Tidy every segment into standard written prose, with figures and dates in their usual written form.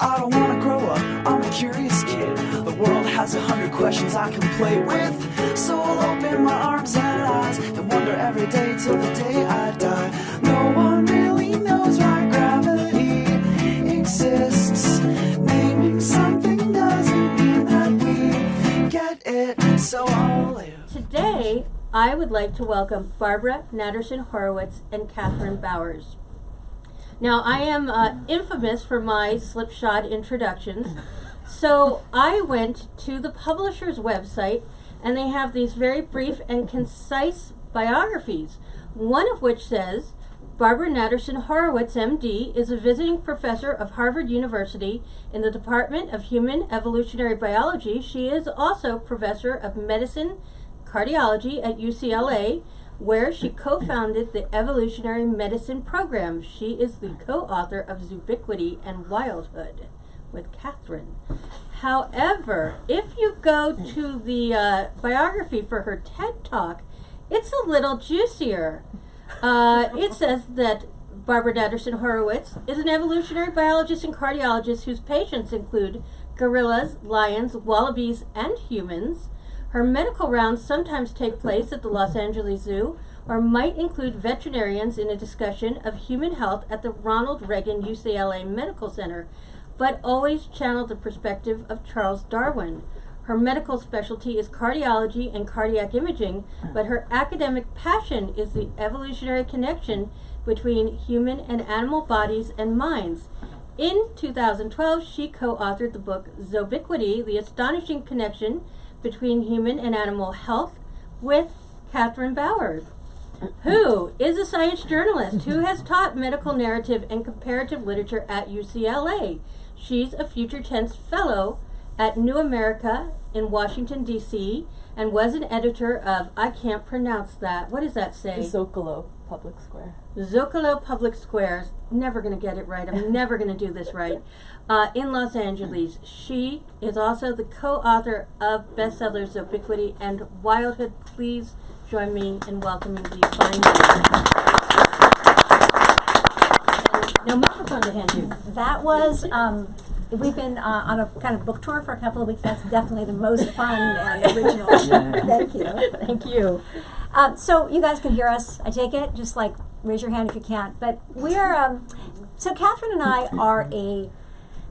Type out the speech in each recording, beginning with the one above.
I don't wanna grow up, I'm a curious kid. The world has 100 questions I can play with. So I'll open my arms and eyes and wonder every day till the day I die. No one really knows why gravity exists. Naming something doesn't mean that we get it, so I'll live. Today, I would like to welcome Barbara Natterson-Horowitz and Kathryn Bowers. Now, I am infamous for my slipshod introductions, so I went to the publisher's website, and they have these very brief and concise biographies, one of which says, Barbara Natterson-Horowitz, MD, is a visiting professor of Harvard University in the Department of Human Evolutionary Biology. She is also professor of medicine, cardiology at UCLA, where she co-founded the Evolutionary Medicine program. She is the co-author of Ubiquity and Wildhood with Kathryn. However, if you go to the biography for her TED Talk, it's a little juicier. It says that Barbara Natterson-Horowitz is an evolutionary biologist and cardiologist whose patients include gorillas, lions, wallabies, and humans. Her medical rounds sometimes take place at the Los Angeles Zoo or might include veterinarians in a discussion of human health at the Ronald Reagan UCLA Medical Center, but always channeled the perspective of Charles Darwin. Her medical specialty is cardiology and cardiac imaging, but her academic passion is the evolutionary connection between human and animal bodies and minds. In 2012, she co-authored the book Zobiquity, The Astonishing Connection Between Human and Animal Health, with Kathryn Bowers, who is a science journalist who has taught medical narrative and comparative literature at UCLA. She's a Future Tense Fellow at New America in Washington, D.C., and was an editor of, I can't pronounce that, what does that say? Zocalo Public Square. Zocalo Public Squares. Never going to get it right. I'm never going to do this right. In Los Angeles. She is also the co-author of bestsellers Ubiquity and Wildhood. Please join me in welcoming these fine ladies. No microphone to hand you. That was, we've been on a kind of book tour for a couple of weeks. That's definitely the most fun and original. Thank you. Thank you. So you guys can hear us, I take it? Just like raise your hand if you can't. But we are, so Kathryn and I are a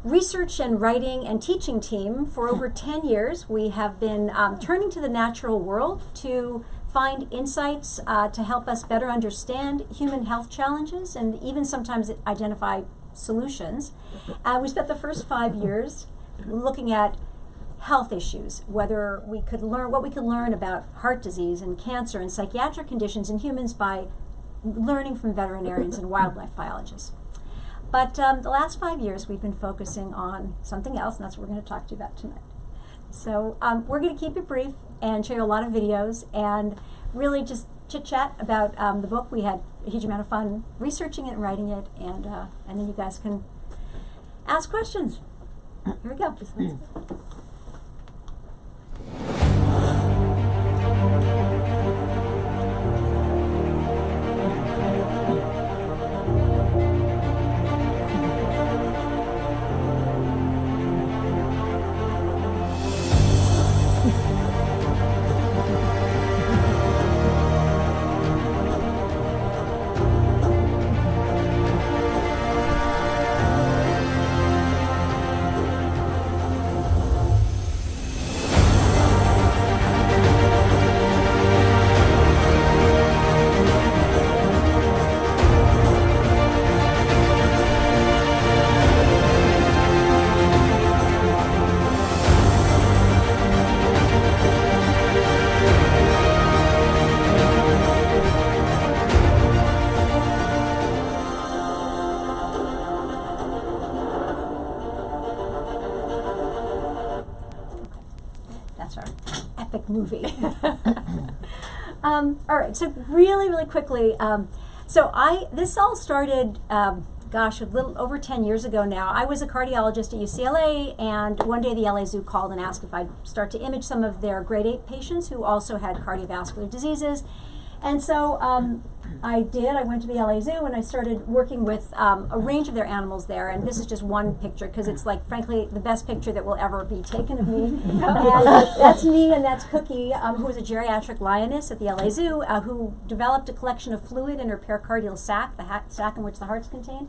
research and writing and teaching team for over 10 years. We have been turning to the natural world to find insights to help us better understand human health challenges and even sometimes identify solutions. We spent the first 5 years looking at health issues, whether we could learn what we could learn about heart disease and cancer and psychiatric conditions in humans by learning from veterinarians and wildlife biologists. But the last 5 years we've been focusing on something else, and that's what we're going to talk to you about tonight. So we're going to keep it brief and show you a lot of videos and really just chit-chat about the book. We had a huge amount of fun researching it and writing it, and then you guys can ask questions. Here we go. Movie. All right, so really quickly, this all started, a little over 10 years ago now. I was a cardiologist at UCLA, and one day the LA Zoo called and asked if I'd start to image some of their grade 8 patients who also had cardiovascular diseases. And so I went to the LA Zoo and I started working with a range of their animals there, and this is just one picture because it's like, frankly, the best picture that will ever be taken of me. And that's me, and that's Cookie, who was a geriatric lioness at the LA Zoo, who developed a collection of fluid in her pericardial sac, the sac in which the heart's contained.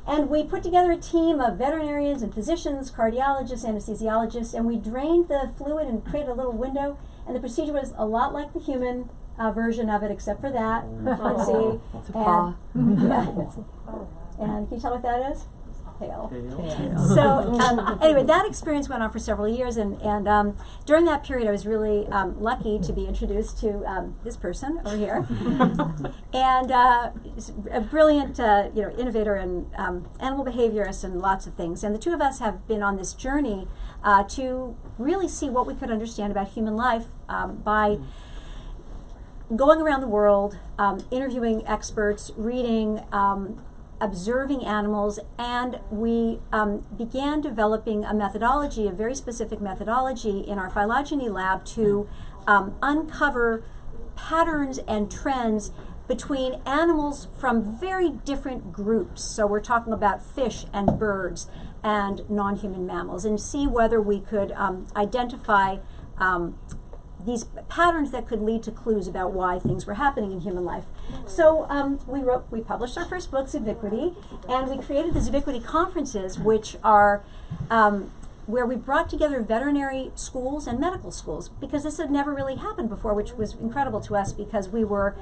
And we put together a team of veterinarians and physicians, cardiologists, anesthesiologists, and we drained the fluid and created a little window, and the procedure was a lot like the human version of it, except for that. Let's see. It's a paw. And can you tell what that is? Tail. So anyway, that experience went on for several years, and during that period, I was really lucky to be introduced to this person over here, and a brilliant, innovator and animal behaviorist and lots of things. And the two of us have been on this journey to really see what we could understand about human life by going around the world, interviewing experts, reading, observing animals, and we began developing a methodology, a very specific methodology in our phylogeny lab to uncover patterns and trends between animals from very different groups. So we're talking about fish and birds and non-human mammals, and see whether we could identify these patterns that could lead to clues about why things were happening in human life. So we published our first book, Ubiquity, and we created the Ubiquity Conferences, which are where we brought together veterinary schools and medical schools, because this had never really happened before, which was incredible to us because we were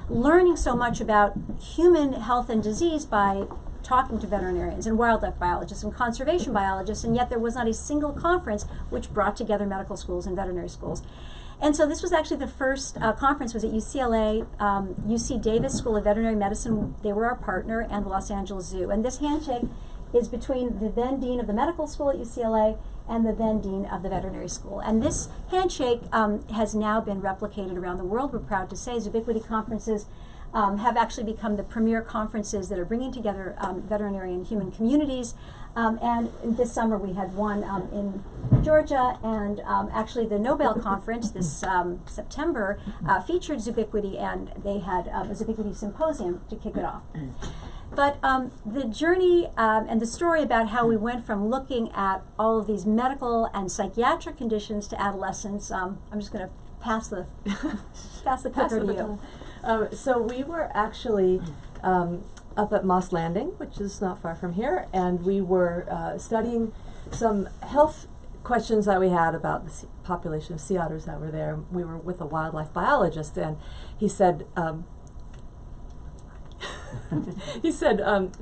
learning so much about human health and disease by talking to veterinarians and wildlife biologists and conservation biologists, and yet there was not a single conference which brought together medical schools and veterinary schools. And so this was actually the first conference was at UCLA, UC Davis School of Veterinary Medicine. They were our partner, and the Los Angeles Zoo. And this handshake is between the then dean of the medical school at UCLA and the then dean of the veterinary school. And this handshake has now been replicated around the world. We're proud to say Ubiquity Conferences have actually become the premier conferences that are bringing together veterinary and human communities. And this summer we had one in Georgia, and actually the Nobel Conference this September featured Ubiquity, and they had a Ubiquity Symposium to kick it off. But the journey and the story about how we went from looking at all of these medical and psychiatric conditions to adolescence, I'm just going to pass the clicker to you. So we were actually up at Moss Landing, which is not far from here, and we were studying some health questions that we had about the population of sea otters that were there. We were with a wildlife biologist, and he said,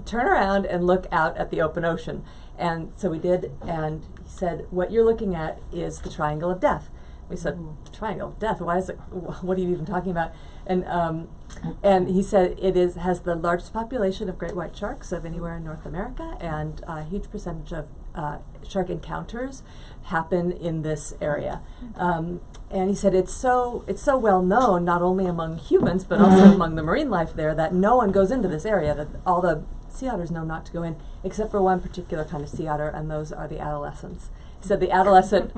turn around and look out at the open ocean. And so we did, and he said, what you're looking at is the triangle of death. We said, triangle of death, why is it, what are you even talking about? And he said has the largest population of great white sharks of anywhere in North America, and a huge percentage of shark encounters happen in this area. And he said it's so well known, not only among humans, but also among the marine life there, that no one goes into this area, that all the sea otters know not to go in, except for one particular kind of sea otter, and those are the adolescents. He said the adolescent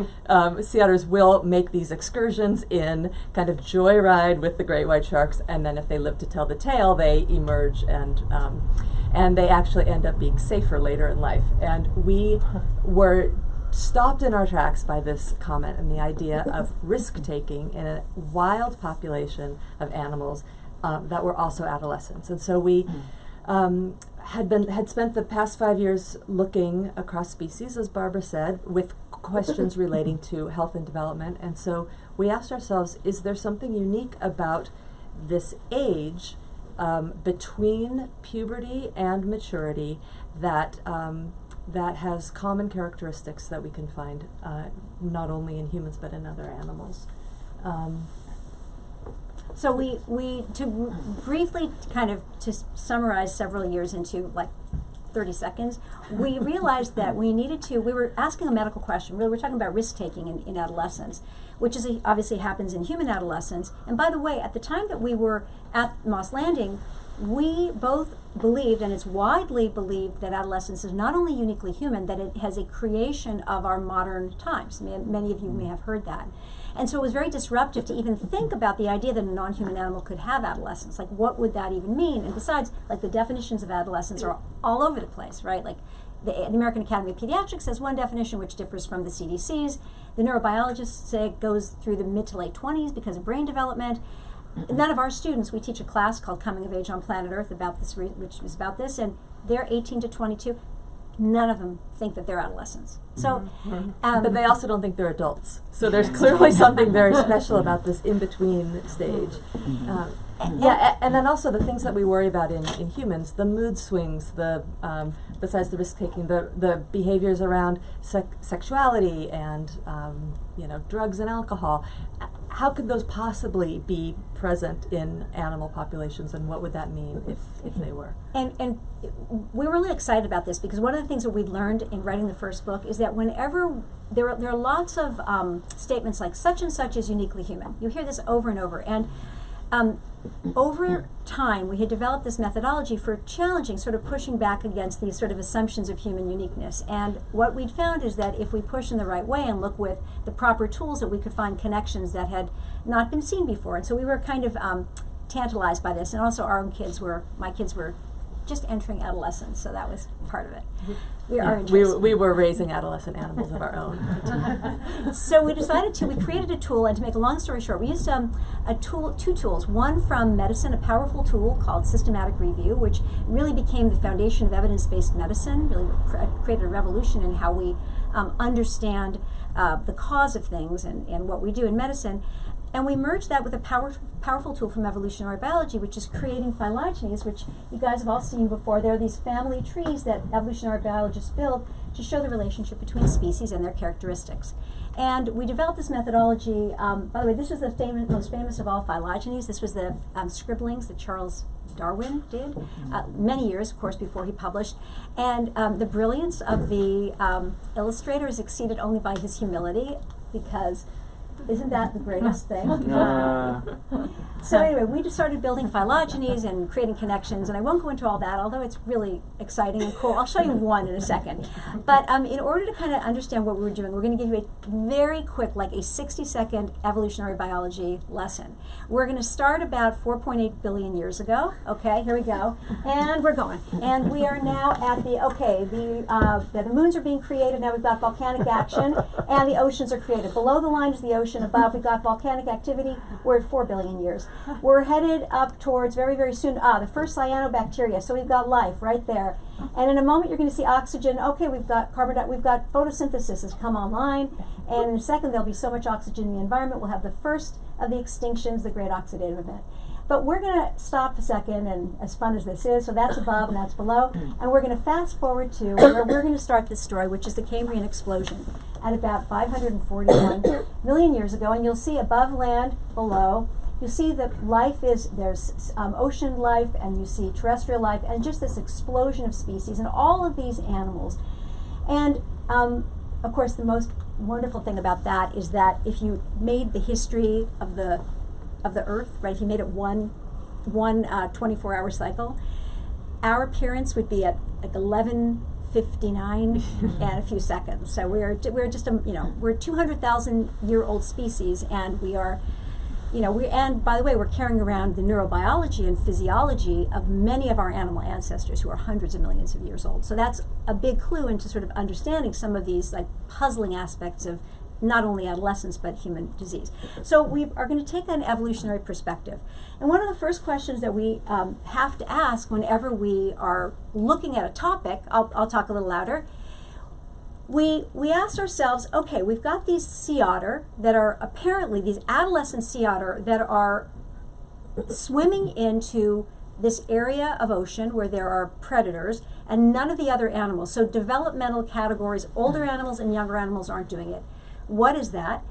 sea otters will make these excursions in, kind of joyride with the great white sharks, and then if they live to tell the tale, they emerge, and they actually end up being safer later in life. And we were stopped in our tracks by this comment and the idea of risk-taking in a wild population of animals that were also adolescents. And so we had spent the past 5 years looking across species, as Barbara said, with questions relating to health and development. And so we asked ourselves, is there something unique about this age between puberty and maturity that has common characteristics that we can find not only in humans but in other animals? So we to briefly kind of to summarize several years into like 30 seconds, we realized that we were asking a medical question. Really, we're talking about risk-taking in adolescence, which is obviously happens in human adolescence. And by the way, at the time that we were at Moss Landing, we both believed, and it's widely believed, that adolescence is not only uniquely human, that it has a creation of our modern times. Many of you may have heard that. And so it was very disruptive to even think about the idea that a non-human animal could have adolescence. Like, what would that even mean? And besides, like, the definitions of adolescence are all over the place, right? Like, the American Academy of Pediatrics has one definition which differs from the CDC's. The neurobiologists say it goes through the mid to late 20s because of brain development. None of our students, we teach a class called Coming of Age on Planet Earth about this, which is about this, and they're 18 to 22. None of them think that they're adolescents. So, but they also don't think they're adults. So there's clearly something very special about this in-between stage. And then also the things that we worry about in humans, the mood swings, the besides the risk-taking, the behaviors around sexuality and drugs and alcohol. How could those possibly be present in animal populations, and what would that mean if they were? And we're really excited about this because one of the things that we learned in writing the first book is that whenever there are lots of statements like such and such is uniquely human. You hear this over and over. And over time, we had developed this methodology for challenging, sort of pushing back against these sort of assumptions of human uniqueness. And what we'd found is that if we push in the right way and look with the proper tools, that we could find connections that had not been seen before. And so we were kind of tantalized by this. And also my kids were just entering adolescence, so that was part of it. We were raising adolescent animals of our own. So we created a tool, and to make a long story short, we used two tools. One from medicine, a powerful tool called systematic review, which really became the foundation of evidence-based medicine, really created a revolution in how we understand the cause of things and what we do in medicine. And we merged that with a powerful tool from evolutionary biology, which is creating phylogenies, which you guys have all seen before. There are these family trees that evolutionary biologists build to show the relationship between species and their characteristics. And we developed this methodology. By the way, this was the most famous of all phylogenies. This was the scribblings that Charles Darwin did many years, of course, before he published. And the brilliance of the illustrator is exceeded only by his humility, because isn't that the greatest thing? So anyway, we just started building phylogenies and creating connections, and I won't go into all that, although it's really exciting and cool. I'll show you one in a second. But in order to kind of understand what we were doing, we're going to give you a very quick, like a 60-second evolutionary biology lesson. We're going to start about 4.8 billion years ago. Okay, here we go. And we're going. And we are now at the moons are being created. Now we've got volcanic action, and the oceans are created. Below the line is the ocean. Above, we've got volcanic activity. We're at 4 billion years. We're headed up towards very, very soon, the first cyanobacteria. So we've got life right there. And in a moment, you're going to see oxygen. Okay, we've got we've got photosynthesis has come online. And in a second, there'll be so much oxygen in the environment, we'll have the first of the extinctions, the great oxidative event. But we're going to stop a second, and as fun as this is, so that's above and that's below, and we're going to fast forward to where we're going to start this story, which is the Cambrian explosion at about 541 million years ago. And you'll see above land, below, you'll see that there's ocean life, and you see terrestrial life, and just this explosion of species, and all of these animals. And of course, the most wonderful thing about that is that if you made the history of the Earth, right? If you made it one 24-hour cycle, our appearance would be at like 11:59 and a few seconds. So we're just we're a 200,000-year-old species, and we are, and by the way, we're carrying around the neurobiology and physiology of many of our animal ancestors who are hundreds of millions of years old. So that's a big clue into sort of understanding some of these like puzzling aspects of not only adolescence, but human disease. So we are going to take an evolutionary perspective. And one of the first questions that we have to ask whenever we are looking at a topic, I'll talk a little louder, we asked ourselves, okay, we've got these sea otter that are apparently, these adolescent sea otter that are swimming into this area of ocean where there are predators and none of the other animals. So developmental categories, older animals and younger animals aren't doing it. What is that?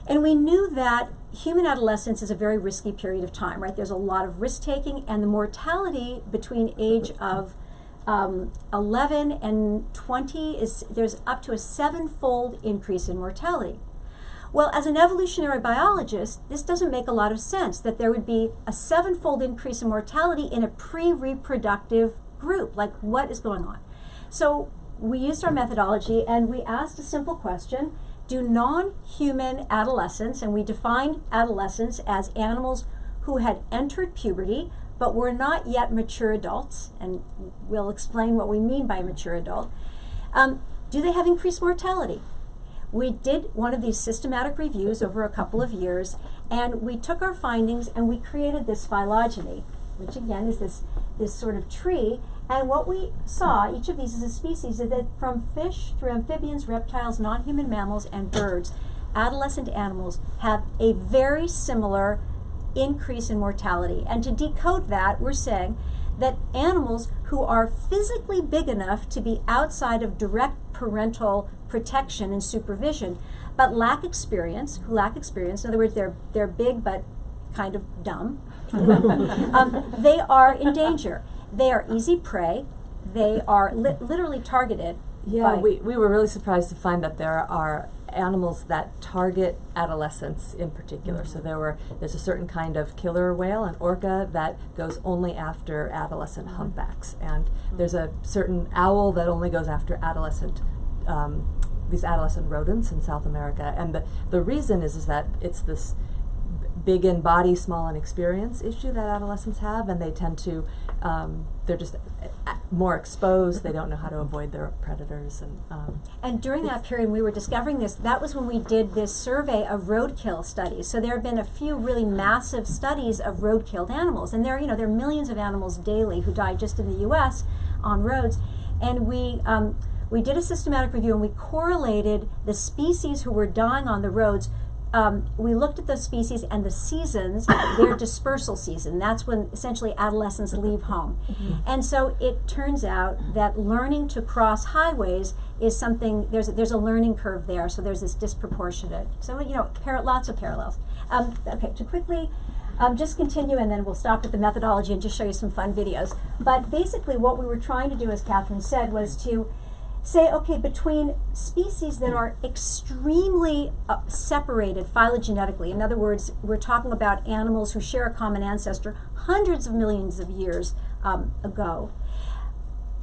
And we knew that human adolescence is a very risky period of time, right? There's a lot of risk-taking, and the mortality between age of 11 and 20 there's up to a 7-fold increase in mortality. Well, as an evolutionary biologist, this doesn't make a lot of sense, that there would be a 7-fold increase in mortality in a pre-reproductive group. Like, what is going on? So we used our methodology and we asked a simple question: do non-human adolescents, and we defined adolescents as animals who had entered puberty but were not yet mature adults, and we'll explain what we mean by mature adult, do they have increased mortality? We did one of these systematic reviews over a couple of years, and we took our findings and we created this phylogeny, which again is this sort of tree. And what we saw, each of these is a species, is that from fish through amphibians, reptiles, non-human mammals, and birds, adolescent animals have a very similar increase in mortality. And to decode that, we're saying that animals who are physically big enough to be outside of direct parental protection and supervision, but lack experience, in other words, they're big but kind of dumb, they are in danger. They are easy prey. They are literally targeted. Yeah, we were really surprised to find that there are animals that target adolescents in particular. So there's a certain kind of killer whale, an orca, that goes only after adolescent humpbacks, and there's a certain owl that only goes after these adolescent rodents in South America. And the reason is that it's this big in body, small in experience issue that adolescents have, and they tend to, they're just more exposed. They don't know how to avoid their predators. And during that period, we were discovering this. That was when we did this survey of roadkill studies. So there have been a few really massive studies of road-killed animals, and there are millions of animals daily who die just in the U.S. on roads. And we did a systematic review, and we correlated the species who were dying on the roads. We looked at those species and the seasons, their dispersal season. That's when essentially adolescents leave home. And so it turns out that learning to cross highways is something, there's a learning curve there, so there's this disproportionate. So, lots of parallels. Okay, to quickly just continue, and then we'll stop with the methodology and just show you some fun videos. But basically what we were trying to do, as Kathryn said, was to say, okay, between species that are extremely separated phylogenetically, in other words, we're talking about animals who share a common ancestor hundreds of millions of years ago,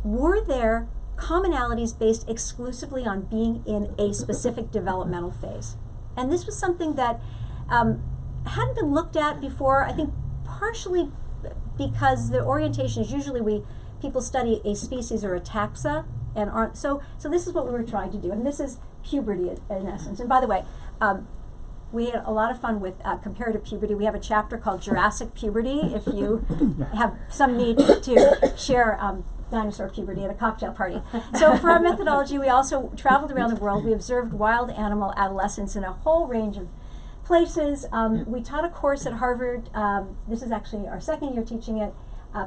were there commonalities based exclusively on being in a specific developmental phase? And this was something that hadn't been looked at before, I think partially because the orientation is usually people study a species or a taxa, and aren't so this is what we were trying to do, and this is puberty in essence. And by the way, we had a lot of fun with comparative puberty. We have a chapter called Jurassic Puberty if you have some need to share dinosaur puberty at a cocktail party. So for our methodology, we also traveled around the world. We observed wild animal adolescence in a whole range of places. We taught a course at Harvard. This is actually our second year teaching it,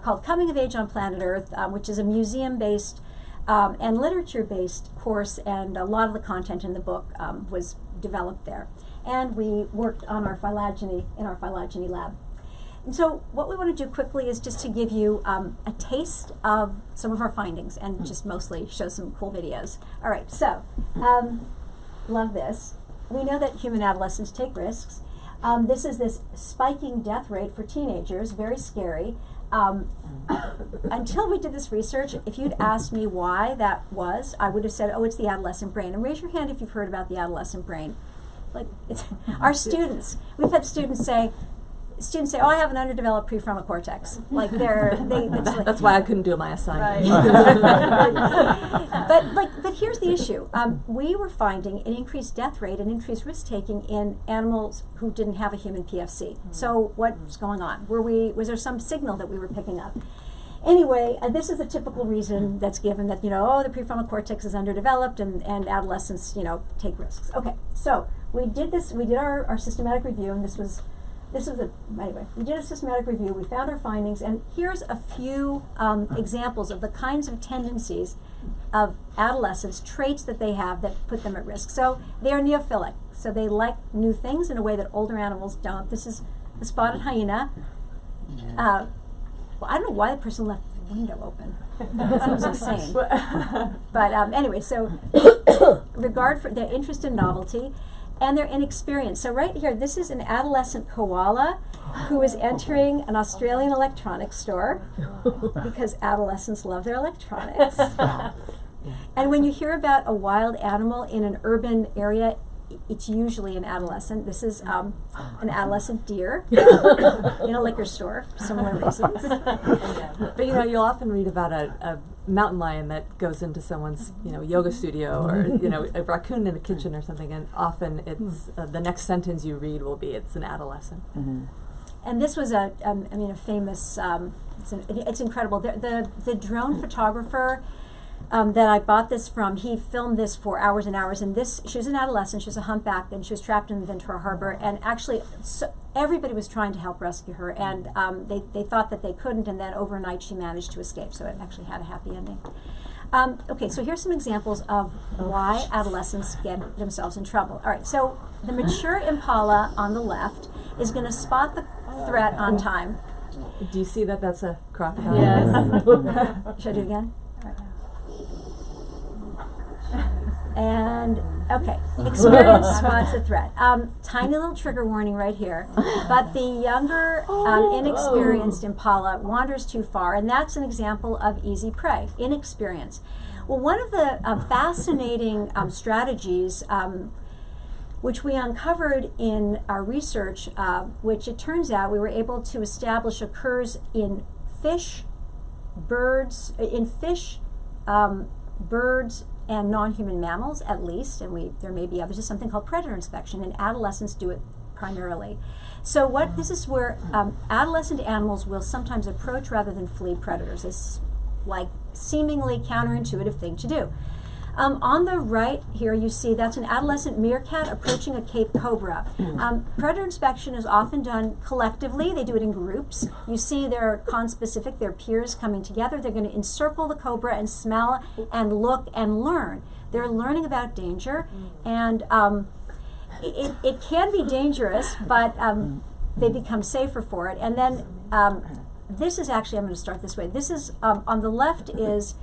called Coming of Age on Planet Earth, which is a museum-based and literature-based course, and a lot of the content in the book was developed there. And we worked on our phylogeny in our phylogeny lab. And so what we want to do quickly is just to give you a taste of some of our findings and just mostly show some cool videos. All right, so love this. We know that human adolescents take risks. This is this spiking death rate for teenagers, very scary. Until we did this research, if you'd asked me why that was, I would have said, oh, it's the adolescent brain. And raise your hand if you've heard about the adolescent brain. Like, it's our students. We've had students say, oh, I have an underdeveloped prefrontal cortex. Like that's why I couldn't do my assignment. Right. but here's the issue. We were finding an increased death rate and increased risk taking in animals who didn't have a human PFC. So what's going on? Was there some signal that we were picking up? Anyway, this is a typical reason that's given, that the prefrontal cortex is underdeveloped and adolescents take risks. Okay, so we did our systematic review, and anyway, we did a systematic review, we found our findings, and here's a few examples of the kinds of tendencies of adolescents, traits that they have that put them at risk. So they are neophilic, so they like new things in a way that older animals don't. This is the spotted hyena. Well, I don't know why the person left the window open. That was insane. But anyway, so regard for their interest in novelty. and they're inexperienced. So right here, this is an adolescent koala who is entering an Australian electronics store because adolescents love their electronics. And when you hear about a wild animal in an urban area, it's usually an adolescent. This is an adolescent deer in a liquor store, similar reasons. But you'll often read about a mountain lion that goes into someone's yoga studio, or a raccoon in the kitchen or something, and often it's the next sentence you read will be it's an adolescent. Mm-hmm. And this was a famous. It's incredible. The drone photographer that I bought this from, he filmed this for hours and hours. And she was an adolescent. She was a humpback, and she was trapped in Ventura Harbor. And actually, everybody was trying to help rescue her, and they thought that they couldn't. And then overnight, she managed to escape. So it actually had a happy ending. Okay, so here's some examples of why adolescents get themselves in trouble. All right, so the mature impala on the left is going to spot the threat on time. Do you see that that's a crocodile? Yes. Should I do it again? All right. And, okay, experience spots a threat. Tiny little trigger warning right here. But the younger, inexperienced impala wanders too far, and that's an example of easy prey, inexperience. Well, one of the fascinating strategies which we uncovered in our research, which it turns out we were able to establish occurs in fish, birds, birds, and non-human mammals, at least, and there may be others, is something called predator inspection, and adolescents do it primarily. So this is where adolescent animals will sometimes approach rather than flee predators. It's like seemingly counterintuitive thing to do. On the right here, you see that's an adolescent meerkat approaching a Cape cobra. Predator inspection is often done collectively. They do it in groups. You see they're conspecific, their peers coming together. They're going to encircle the cobra and smell and look and learn. They're learning about danger, and it can be dangerous, but they become safer for it. And then this is actually, I'm going to start this way. This is, on the left is,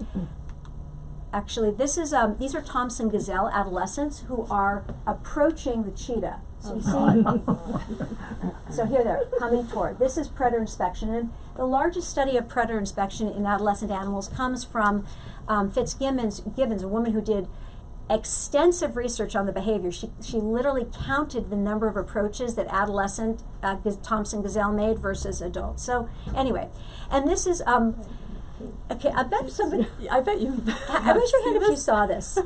actually, this is these are Thompson gazelle adolescents who are approaching the cheetah. So you see, so here they're coming toward. This is predator inspection, and the largest study of predator inspection in adolescent animals comes from Fitzgibbons, a woman who did extensive research on the behavior. She literally counted the number of approaches that adolescent Thompson gazelle made versus adults. So anyway, and this is. Okay, I bet somebody. I bet you. Raise your hand if you saw this.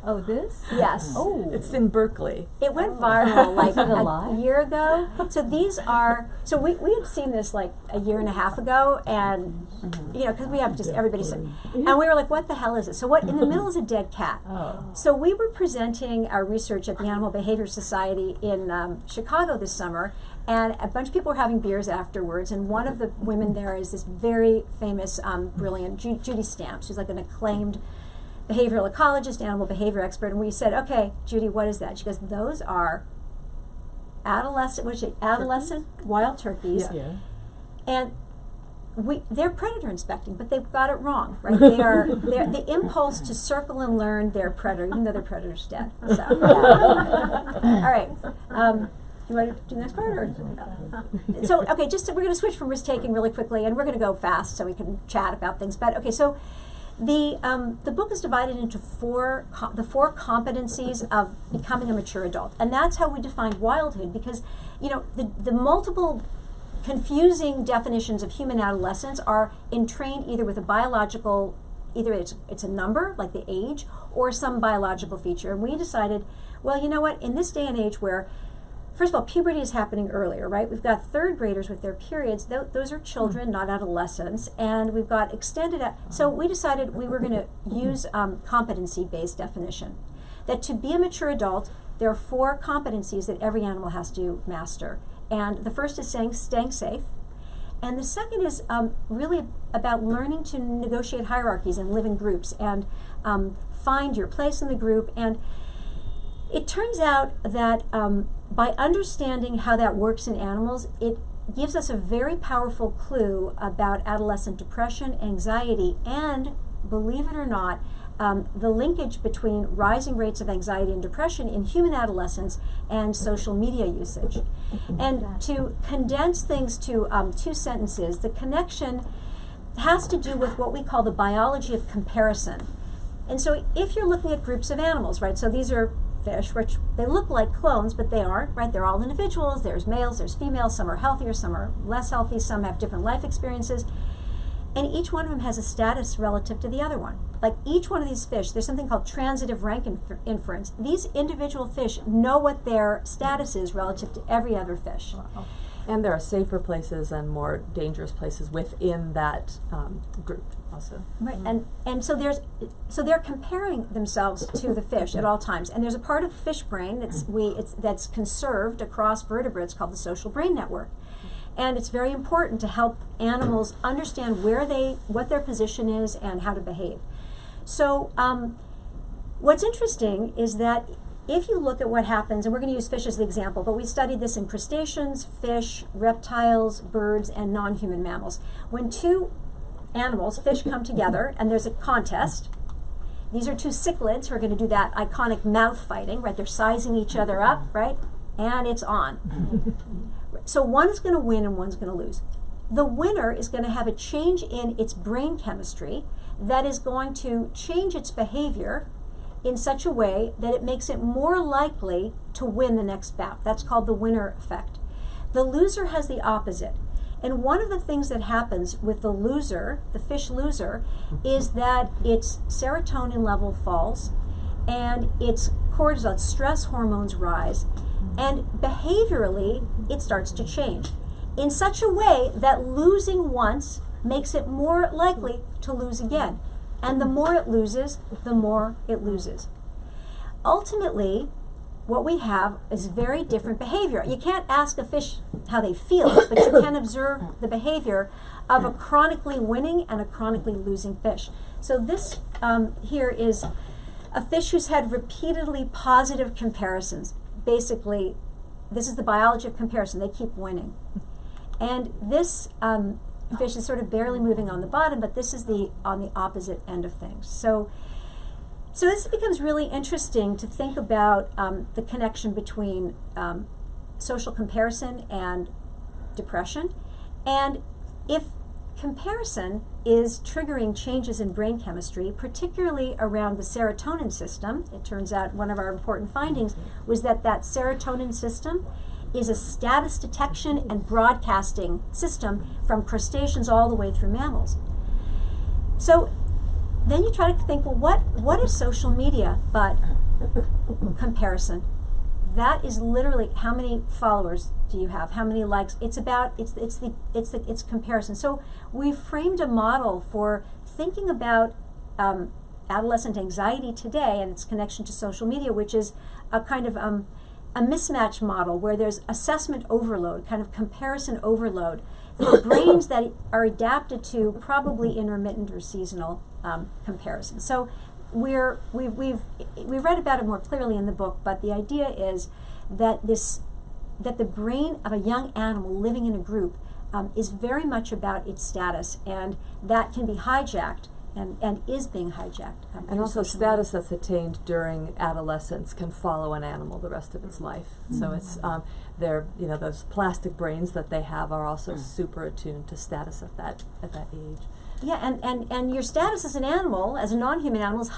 Oh, this? Yes. Oh. It's in Berkeley. It went viral like a year ago. So these are. So we had seen this like a year and a half ago, and because we have just everybody saying, and we were like, "What the hell is it?" So what in the middle is a dead cat. Oh. So we were presenting our research at the Animal Behavior Society in Chicago this summer. And a bunch of people were having beers afterwards, and one of the women there is this very famous, brilliant Judy Stamp. She's like an acclaimed behavioral ecologist, animal behavior expert. And we said, "Okay, Judy, what is that?" She goes, "Those are adolescent wild turkeys, Yeah. and they're predator inspecting, but they've got it wrong, right? They're the impulse to circle and learn their predator, even though their predator's dead." So, all right. Do you want to do the next part? Or? So, okay, we're going to switch from risk taking really quickly, and we're going to go fast so we can chat about things. But okay, so the book is divided into the four competencies of becoming a mature adult, and that's how we defined Wildhood, because the multiple confusing definitions of human adolescence are entrained either with a biological, either it's a number like the age or some biological feature, and we decided, well, you know what? In this day and age where first of all, puberty is happening earlier, right? We've got third graders with their periods. Those are children, not adolescents. And we've got extended. So we decided we were going to use competency-based definition. That to be a mature adult, there are four competencies that every animal has to master. And the first is staying safe. And the second is really about learning to negotiate hierarchies and live in groups and find your place in the group. And it turns out that by understanding how that works in animals, it gives us a very powerful clue about adolescent depression, anxiety, and, believe it or not, the linkage between rising rates of anxiety and depression in human adolescents and social media usage. And to condense things to 2 sentences, the connection has to do with what we call the biology of comparison. And so if you're looking at groups of animals, right, so these are fish, which they look like clones, but they aren't, right? They're all individuals. There's males, there's females, some are healthier, some are less healthy, some have different life experiences. And each one of them has a status relative to the other one. Like each one of these fish, there's something called transitive rank inference. These individual fish know what their status is relative to every other fish. Wow. And there are safer places and more dangerous places within that group also. Right, and so they're comparing themselves to the fish at all times. And there's a part of the fish brain that's conserved across vertebrates called the social brain network. And it's very important to help animals understand what their position is and how to behave. So what's interesting is that if you look at what happens, and we're going to use fish as the example, but we studied this in crustaceans, fish, reptiles, birds, and non-human mammals. When 2 animals, fish, come together and there's a contest, these are 2 cichlids who are going to do that iconic mouth fighting, right? They're sizing each other up, right? And it's on. So one is going to win and one's going to lose. The winner is going to have a change in its brain chemistry that is going to change its behavior in such a way that it makes it more likely to win the next bout. That's called the winner effect. The loser has the opposite. And one of the things that happens with the loser, the fish loser, is that its serotonin level falls and its cortisol, its stress hormones rise, and behaviorally it starts to change in such a way that losing once makes it more likely to lose again. And the more it loses, the more it loses. Ultimately, what we have is very different behavior. You can't ask a fish how they feel, but you can observe the behavior of a chronically winning and a chronically losing fish. So this here is a fish who's had repeatedly positive comparisons. Basically, this is the biology of comparison. They keep winning. And this fish is sort of barely moving on the bottom, but this is on the opposite end of things. So this becomes really interesting to think about the connection between social comparison and depression. And if comparison is triggering changes in brain chemistry, particularly around the serotonin system, it turns out one of our important findings was that serotonin system is a status detection and broadcasting system from crustaceans all the way through mammals. So then you try to think, well, what is social media but comparison? That is literally how many followers do you have? How many likes? It's comparison. So we framed a model for thinking about adolescent anxiety today and its connection to social media, which is a kind of a mismatch model where there's assessment overload, kind of comparison overload for brains that are adapted to probably intermittent or seasonal comparison. So we've read about it more clearly in the book, but the idea is that the brain of a young animal living in a group is very much about its status, and that can be hijacked and is being hijacked. And also status that's attained during adolescence can follow an animal the rest of its life. So it's those plastic brains that they have are also super attuned to status at that age. Yeah, and your status as an animal, as a non-human animal,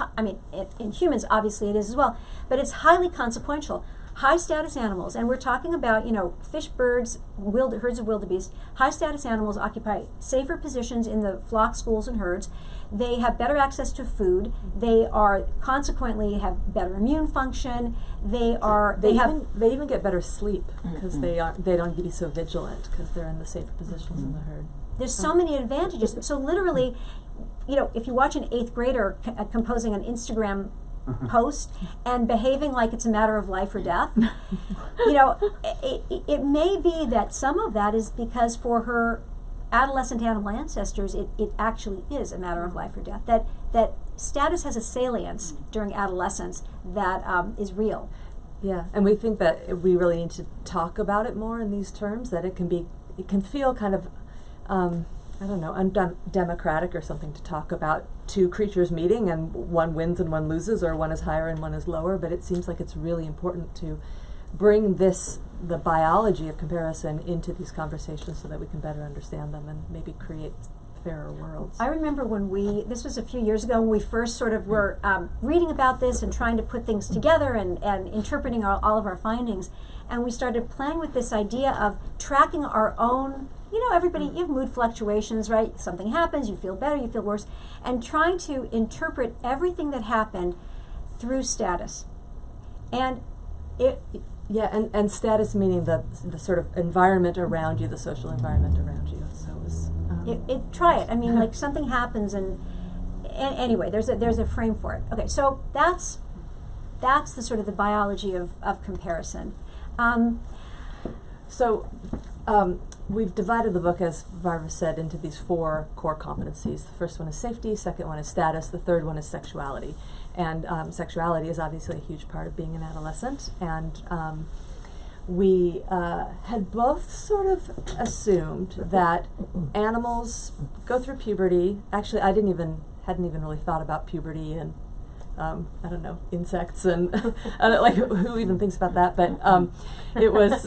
in humans obviously it is as well, but it's highly consequential. High status animals, and we're talking about, fish, birds, herds of wildebeest. High status animals occupy safer positions in the flock, schools, and herds. They have better access to food. They are consequently have better immune function. They even get better sleep because they don't need to be so vigilant because they're in the safer positions in the herd. There's so many advantages. So literally, if you watch an 8th grader composing an Instagram post and behaving like it's a matter of life or death, it may be that some of that is because for her adolescent animal ancestors, it actually is a matter of life or death. That status has a salience during adolescence that is real. Yeah, and we think that we really need to talk about it more in these terms. That it can feel kind of I don't know, undemocratic or something to talk about two creatures meeting and one wins and one loses, or one is higher and one is lower, but it seems like it's really important to bring the biology of comparison into these conversations so that we can better understand them and maybe create fairer worlds. I remember this was a few years ago, when we first sort of were reading about this and trying to put things together and interpreting all of our findings, and we started playing with this idea of tracking our own, everybody, you have mood fluctuations, right? Something happens, you feel better, you feel worse, and trying to interpret everything that happened through status. And and status meaning the sort of environment around you, the social environment around you. So it was, try it. I mean, like something happens, and anyway, there's a frame for it. Okay, so that's the sort of the biology of comparison. We've divided the book, as Barbara said, into these 4 core competencies. The first one is safety, second one is status, the third one is sexuality. And sexuality is obviously a huge part of being an adolescent. And we had both sort of assumed that animals go through puberty. Actually, I hadn't even really thought about puberty and I don't know, insects and I don't, like who even thinks about that, but it was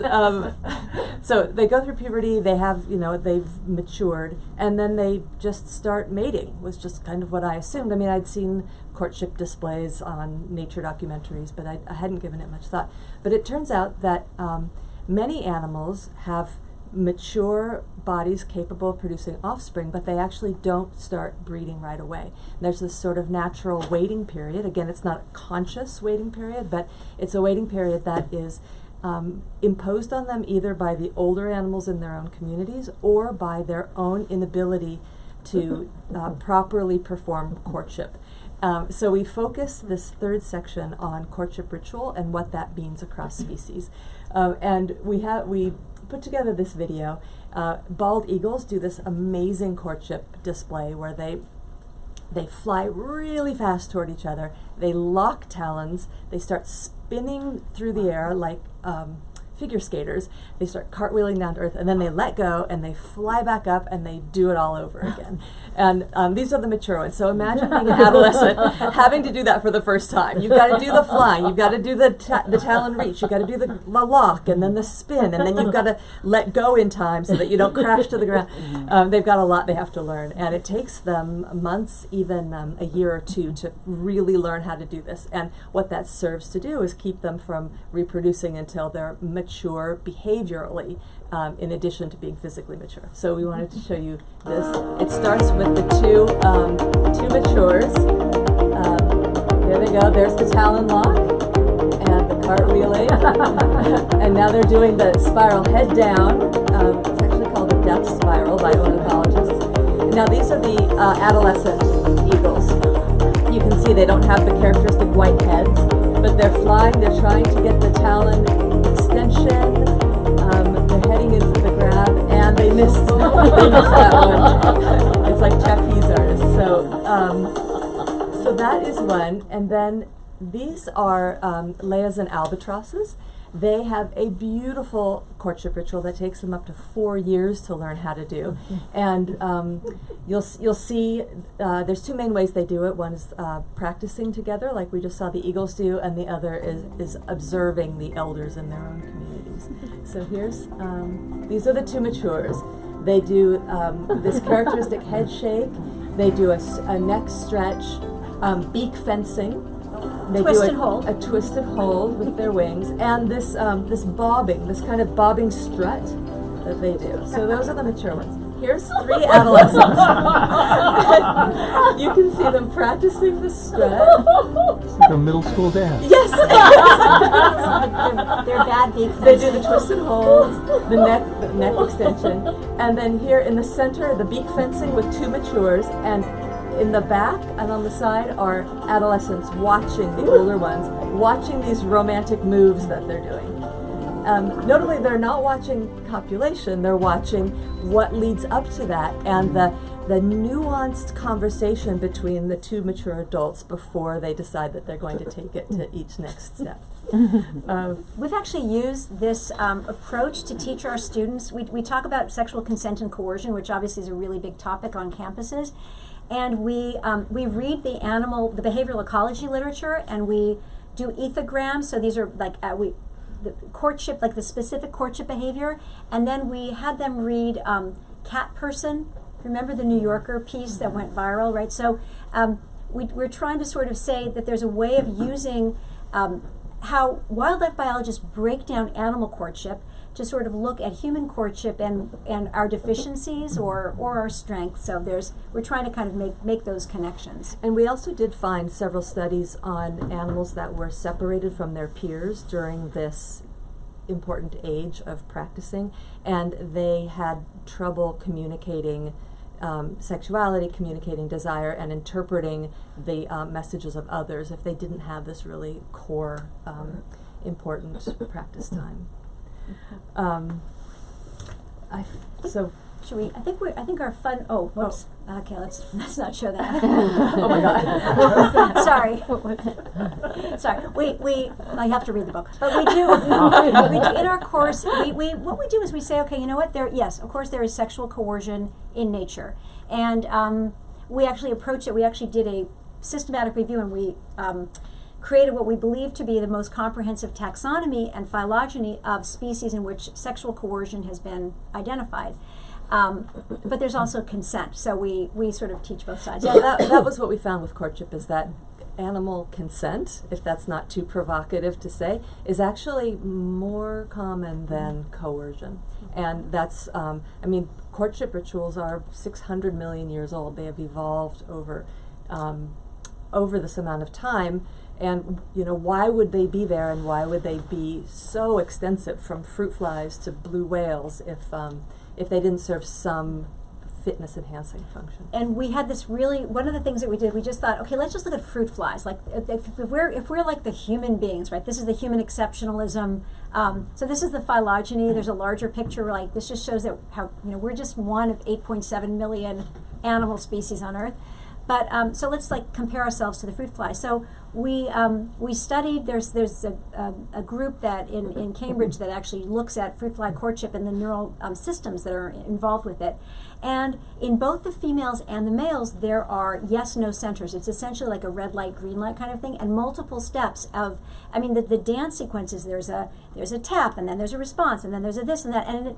so they go through puberty, they have, they've matured, and then they just start mating, was just kind of what I assumed. I mean, I'd seen courtship displays on nature documentaries, but I hadn't given it much thought. But it turns out that many animals have mature bodies capable of producing offspring, but they actually don't start breeding right away. There's this sort of natural waiting period. Again, it's not a conscious waiting period, but it's a waiting period that is imposed on them either by the older animals in their own communities or by their own inability to properly perform courtship. So we focus this third section on courtship ritual and what that means across species. And we put together this video. Bald eagles do this amazing courtship display where they fly really fast toward each other. They lock talons. They start spinning through the air like figure skaters. They start cartwheeling down to earth, and then they let go and they fly back up and they do it all over again. And these are the mature ones. So imagine being an adolescent having to do that for the first time. You've got to do the flying, you've got to do the talon reach, you've got to do the lock and then the spin, and then you've got to let go in time so that you don't crash to the ground. They've got a lot they have to learn, and it takes them months, even a year or two, to really learn how to do this. And what that serves to do is keep them from reproducing until they're mature behaviorally, in addition to being physically mature. So we wanted to show you this. It starts with the two matures. There they go. There's the talon lock and the cartwheeling. And now they're doing the spiral head down. It's actually called a death spiral by ornithologists. Now these are the adolescent eagles. You can see they don't have the characteristic white heads, but they're flying. They're trying to get the talon extension. They're heading into the grab, and they missed. They missed that one. It's like trapeze artists. So that is one. And then these are layas and albatrosses. They have a beautiful courtship ritual that takes them up to 4 years to learn how to do. And you'll see there's 2 main ways they do it. One is practicing together, like we just saw the eagles do, and the other is observing the elders in their own communities. So here's, these are the 2 matures. They do this characteristic head shake. They do a neck stretch, beak fencing. They twist do and hold. A twisted hold with their wings, and this bobbing, this kind of bobbing strut that they do. So those are the mature ones. Here's 3 adolescents. You can see them practicing the strut. It's like a middle school dance. Yes. They're bad beak They do the twisted hold, the neck extension, and then here in the center, the beak fencing with 2 matures, and in the back and on the side are adolescents watching the older ones, watching these romantic moves that they're doing. Notably, they're not watching copulation, they're watching what leads up to that and the nuanced conversation between the two mature adults before they decide that they're going to take it to each next step. We've actually used this approach to teach our students. We talk about sexual consent and coercion, which obviously is a really big topic on campuses. And we read the behavioral ecology literature, and we do ethograms. So these are like the courtship, like the specific courtship behavior. And then we had them read Cat Person. Remember the New Yorker piece that went viral, right? So we're trying to sort of say that there's a way of using how wildlife biologists break down animal courtship to sort of look at human courtship and our deficiencies or our strengths. So we're trying to kind of make those connections. And we also did find several studies on animals that were separated from their peers during this important age of practicing, and they had trouble communicating sexuality, communicating desire, and interpreting the messages of others if they didn't have this really core important practice time. Should we? I think our fun. Oh, whoops. Okay, let's not show that. Oh my God. Sorry. Sorry. I have to read the book, but we do in our course. What we do is we say, okay, you know what? Of course, there is sexual coercion in nature, and we actually approached it. We actually did a systematic review, and we created what we believe to be the most comprehensive taxonomy and phylogeny of species in which sexual coercion has been identified. But there's also consent, so we sort of teach both sides. Yeah, that was what we found with courtship, is that animal consent, if that's not too provocative to say, is actually more common than coercion. And that's, courtship rituals are 600 million years old. They have evolved over this amount of time. And why would they be there, and why would they be so extensive, from fruit flies to blue whales, if they didn't serve some fitness enhancing function? And we had this one of the things that we did, we just thought, okay, let's just look at fruit flies. Like if we're like the human beings, right? This is the human exceptionalism. So this is the phylogeny. There's a larger picture. Like this just shows that how we're just one of 8.7 million animal species on Earth. But so let's compare ourselves to the fruit fly. So we studied. There's a group that in Cambridge that actually looks at fruit fly courtship and the neural systems that are involved with it. And in both the females and the males, there are yes/no centers. It's essentially like a red light, green light kind of thing, and multiple steps of. The dance sequences. There's a tap, and then there's a response, and then there's a this and that, and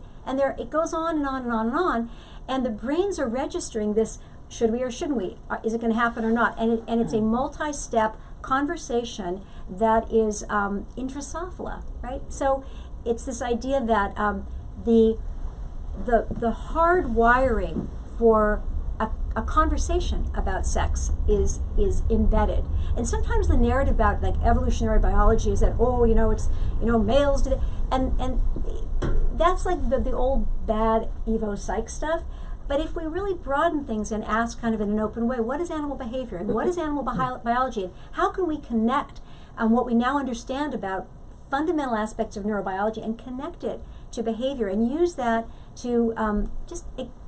it goes on and on and on and on, and the brains are registering this. Should we or shouldn't we? Is it going to happen or not? And it's a multi-step conversation that is intrasophila, right? So it's this idea that the hard wiring for a conversation about sex is embedded. And sometimes the narrative about like evolutionary biology is that it's males do that, and that's like the old bad Evo psych stuff. But if we really broaden things and ask kind of in an open way, what is animal behavior and what is animal biology, and how can we connect what we now understand about fundamental aspects of neurobiology and connect it to behavior and use that to just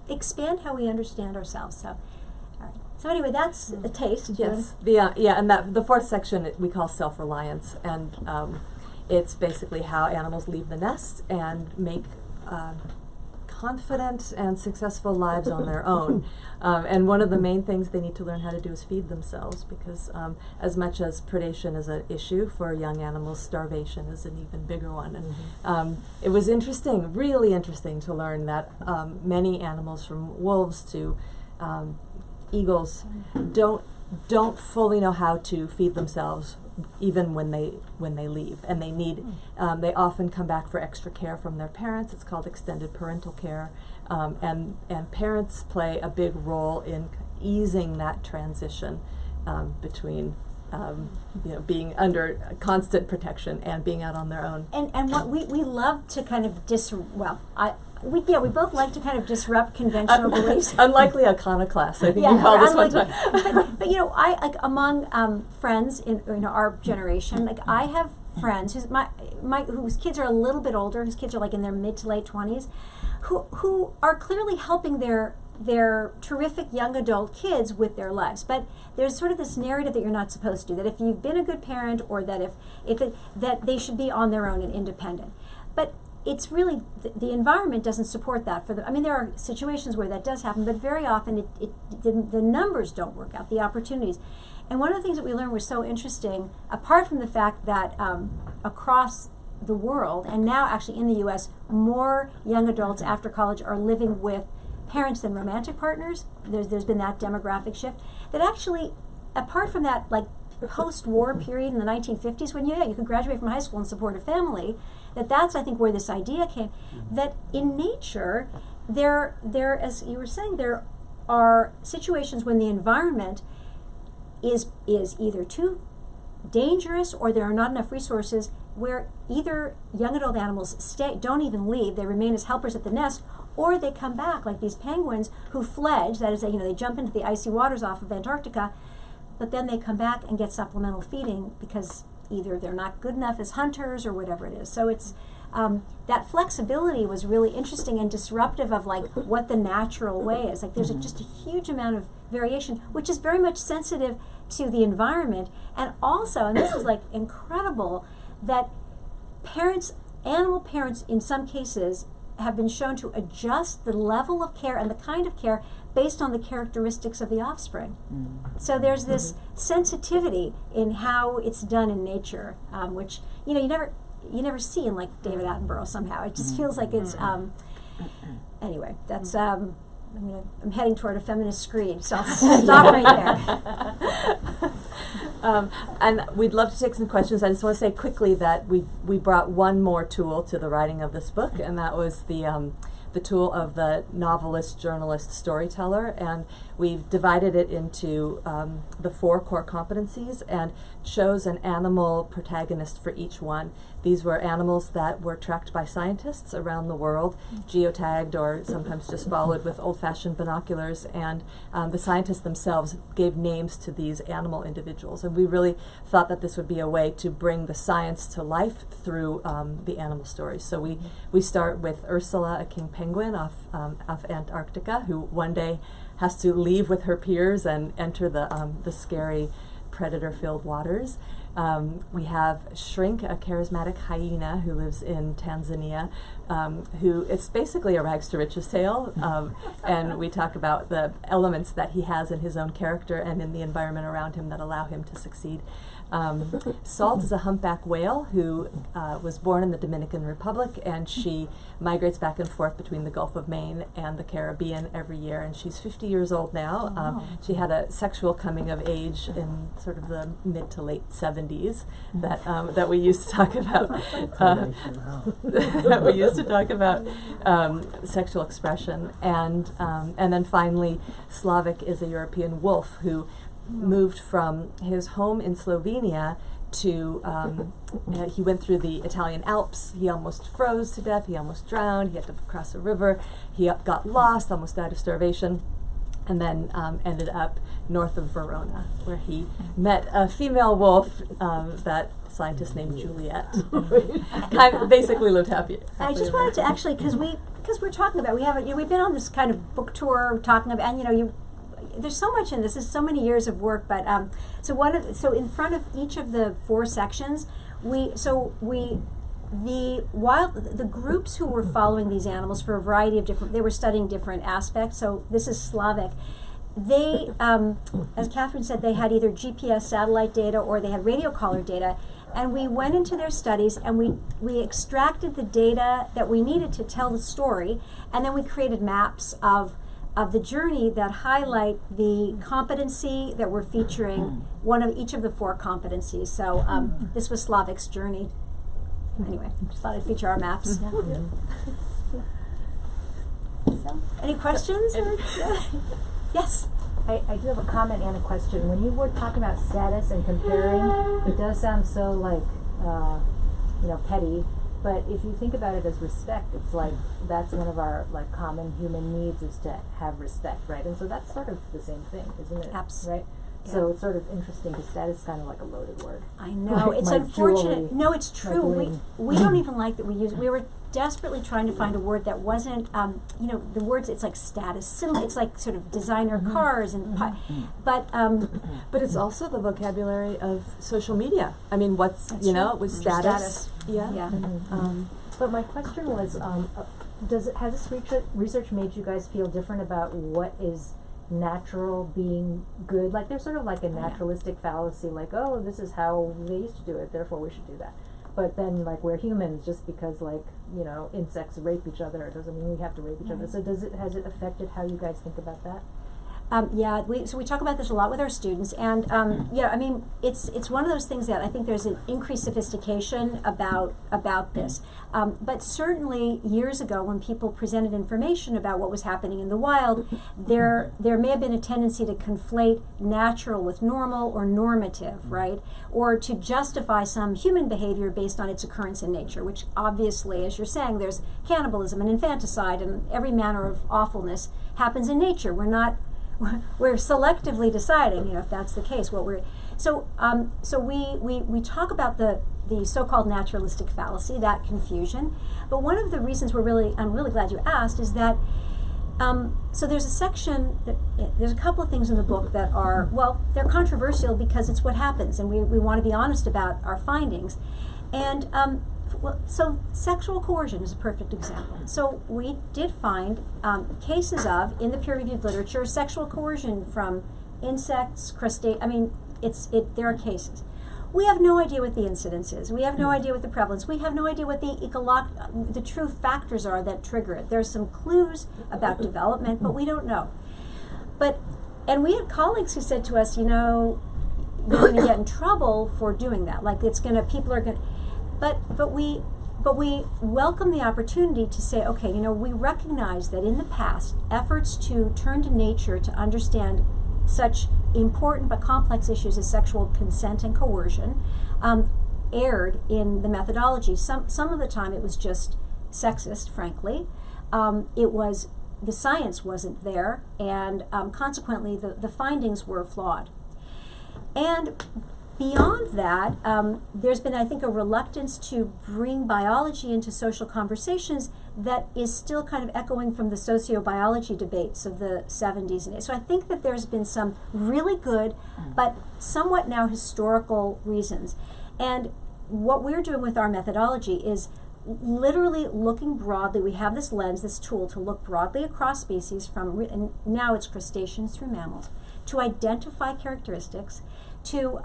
expand how we understand ourselves. So, all right. So anyway, that's a taste. Yes. And the fourth section we call self-reliance, and it's basically how animals leave the nest and make confident and successful lives on their own. And one of the main things they need to learn how to do is feed themselves, because as much as predation is an issue for young animals, starvation is an even bigger one. And it was interesting, really interesting, to learn that many animals, from wolves to eagles, don't fully know how to feed themselves even when they leave, and they need they often come back for extra care from their parents. It's called extended parental care, and parents play a big role in easing that transition between being under constant protection and being out on their own. And what we love to kind of we both like to kind of disrupt conventional beliefs. Unlikely iconoclast, I think you called this one time. But I like among friends in our generation, like I have friends whose kids are a little bit older, whose kids are like in their mid to late 20s, who are clearly helping their terrific young adult kids with their lives. But there's sort of this narrative that you're not supposed to, that if you've been a good parent, or that that they should be on their own and independent. But it's really, the environment doesn't support that for them. I mean, there are situations where that does happen, but very often the numbers don't work out, the opportunities. And one of the things that we learned was so interesting, apart from the fact that across the world, and now actually in the US, more young adults after college are living with parents than romantic partners. There's been that demographic shift. That actually, apart from that, like post-war period in the 1950s, when you could graduate from high school and support a family, that's I think where this idea came. That in nature, there as you were saying, there are situations when the environment is either too dangerous, or there are not enough resources, where either young adult animals don't even leave, they remain as helpers at the nest, or they come back, like these penguins who fledge, that is, they jump into the icy waters off of Antarctica, but then they come back and get supplemental feeding because either they're not good enough as hunters or whatever it is. So it's that flexibility was really interesting and disruptive of like what the natural way is. Like there's just a huge amount of variation, which is very much sensitive to the environment, and also, and this is like incredible, that animal parents in some cases have been shown to adjust the level of care and the kind of care based on the characteristics of the offspring. So there's this sensitivity in how it's done in nature, which you never see in like David Attenborough somehow. It just feels like it's anyway. That's I'm heading toward a feminist screed, so I'll stop right there. And we'd love to take some questions. I just want to say quickly that we brought one more tool to the writing of this book, and that was the tool of the novelist, journalist, storyteller, and we've divided it into the 4 core competencies and chose an animal protagonist for each one. These were animals that were tracked by scientists around the world, geotagged or sometimes just followed with old-fashioned binoculars, and the scientists themselves gave names to these animal individuals. And we really thought that this would be a way to bring the science to life through the animal stories. So we start with Ursula, a king penguin off Antarctica, who one day has to leave with her peers and enter the scary predator-filled waters. We have Shrink, a charismatic hyena who lives in Tanzania, who it's basically a rags to riches tale, and we talk about the elements that he has in his own character and in the environment around him that allow him to succeed. Salt is a humpback whale who was born in the Dominican Republic, and she migrates back and forth between the Gulf of Maine and the Caribbean every year, and she's 50 years old now. She had a sexual coming of age in sort of the mid to late 70s that we used to talk about. We used to talk about sexual expression, and then finally Slavic is a European wolf who moved from his home in Slovenia to, he went through the Italian Alps. He almost froze to death, he almost drowned, he had to cross a river, he got lost, almost died of starvation, and then ended up north of Verona, where he met a female wolf that scientist named Juliet. Kind of basically lived happy. I just wanted to actually, because we're talking about, we've been on this kind of book tour talking about, and there's so much in this. There's so many years of work, but so in front of each of the 4 sections, the groups who were following these animals for a variety of they were studying different aspects. So this is Slavic. They, as Kathryn said, they had either GPS satellite data or they had radio collar data, and we went into their studies and we extracted the data that we needed to tell the story, and then we created maps of the journey that highlight the competency that we're featuring, one of each of the 4 competencies. So this was Slavic's journey. Anyway, just thought I'd feature our maps. So, any questions? Yes? I do have a comment and a question. When you were talking about status and comparing, it does sound so like, petty. But if you think about it as respect, it's like that's one of our like common human needs is to have respect, right? And so that's sort of the same thing, isn't it? Absolutely. Right? So it's sort of interesting because status is kind of like a loaded word. I know. It's My unfortunate. jewelry, No, it's true. bling. We don't even like that we use. We were desperately trying to find a word that wasn't, the words. It's like status symbol. It's like sort of designer cars and, but it's also the vocabulary of social media. I mean, what's That's you know, true. with status. Yeah. yeah. But my question was, has this research made you guys feel different about what is natural being good? Like there's sort of like a naturalistic fallacy, like, oh, this is how they used to do it, therefore we should do that. But then, like, we're humans, just because, like, insects rape each other, it doesn't mean we have to rape each other. So has it affected how you guys think about that? We talk about this a lot with our students, and I mean, it's one of those things that I think there's an increased sophistication about this. But certainly years ago, when people presented information about what was happening in the wild, there may have been a tendency to conflate natural with normal or normative, right? Or to justify some human behavior based on its occurrence in nature, which obviously, as you're saying, there's cannibalism and infanticide and every manner of awfulness happens in nature. We're selectively deciding, if that's the case, what we're so we talk about the so-called naturalistic fallacy, that confusion. But one of the reasons I'm really glad you asked is that so there's a section there's a couple of things in the book that are, well, they're controversial because it's what happens, and we want to be honest about our findings. And so sexual coercion is a perfect example. So we did find cases of, in the peer-reviewed literature, sexual coercion from insects, crustaceans. I mean, there are cases. We have no idea what the incidence is. We have no idea what the prevalence. We have no idea what the true factors are that trigger it. There's some clues about development, but we don't know. And we had colleagues who said to us, you're going to get in trouble for doing that. Like people are going to. But we welcome the opportunity to say, okay, we recognize that in the past, efforts to turn to nature to understand such important but complex issues as sexual consent and coercion erred in the methodology. Some of the time it was just sexist, frankly. The science wasn't there, and consequently the findings were flawed. And beyond that, there's been, I think, a reluctance to bring biology into social conversations that is still kind of echoing from the sociobiology debates of the 70s and 80s. So I think that there's been some really good, but somewhat now historical reasons. And what we're doing with our methodology is literally looking broadly. We have this lens, this tool to look broadly across species and now it's crustaceans through mammals, to identify characteristics, to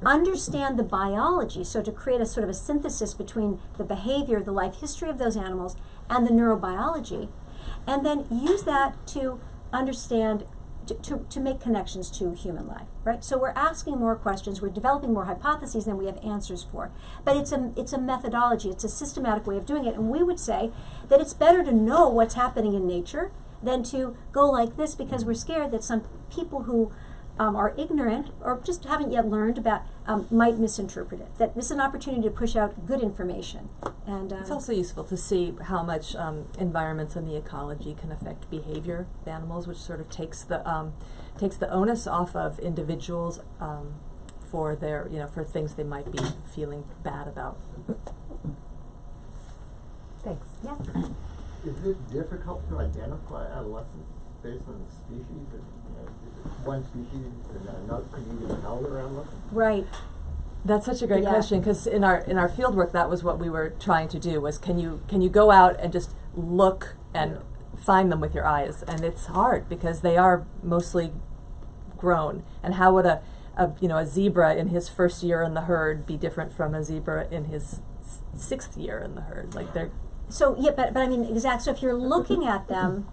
understand the biology, so to create a sort of a synthesis between the behavior, the life history of those animals, and the neurobiology, and then use that to understand, to make connections to human life, right? So we're asking more questions, we're developing more hypotheses than we have answers for. But it's a methodology, it's a systematic way of doing it, and we would say that it's better to know what's happening in nature than to go like this because we're scared that some people who are ignorant or just haven't yet learned about might misinterpret it. That this is an opportunity to push out good information. And it's also useful to see how much environments and the ecology can affect behavior of animals, which sort of takes the onus off of individuals for their for things they might be feeling bad about. Thanks. yeah. Is it difficult to identify adolescents based on the species? Is it one species and another? Can you even tell they're adolescents? Right. That's such a great question, because in our field work, that was what we were trying to do, was can you go out and just look and find them with your eyes? And it's hard because they are mostly grown. And how would a zebra in his first year in the herd be different from a zebra in his sixth year in the herd? Like they're So but I mean So if you're looking at them,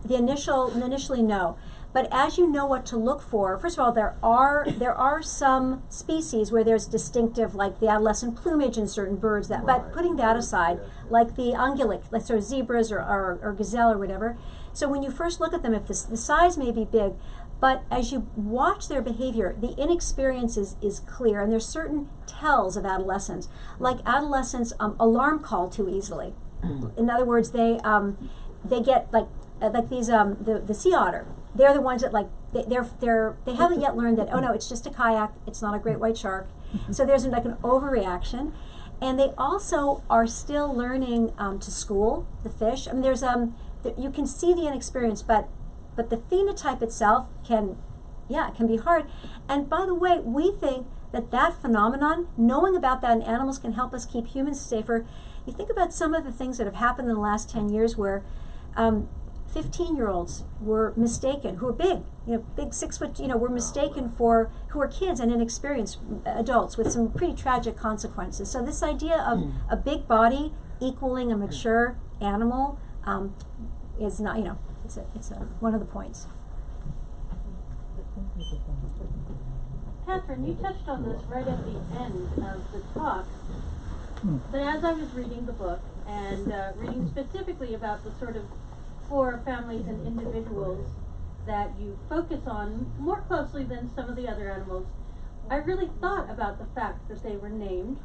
initially no. But as you know what to look for, first of all, there are some species where there's distinctive, like the adolescent plumage in certain birds. But putting that aside, like the ungulate, like sort of zebras or gazelle or whatever. So when you first look at them, if the size may be big, but as you watch their behavior, the inexperience is clear, and there's certain tells of adolescence, like adolescents alarm call too easily. In other words, they get like these the sea otter. They're the ones that like they haven't yet learned that, oh no, it's just a kayak, it's not a great white shark. So there's like an overreaction. And they also are still learning to school the fish. I mean, there's you can see the inexperience, but the phenotype itself can be hard. And by the way, we think that phenomenon, knowing about that in animals, can help us keep humans safer. You think about some of the things that have happened in the last 10 years where 15-year-olds were mistaken, who are big, big 6 foot, were mistaken for, who are kids and inexperienced adults with some pretty tragic consequences. So this idea of a big body equaling a mature animal is not, it's one of the points. Kathryn, you touched on this right at the end of the talk, but as I was reading the book and reading specifically about the sort of 4 families and individuals that you focus on more closely than some of the other animals, I really thought about the fact that they were named.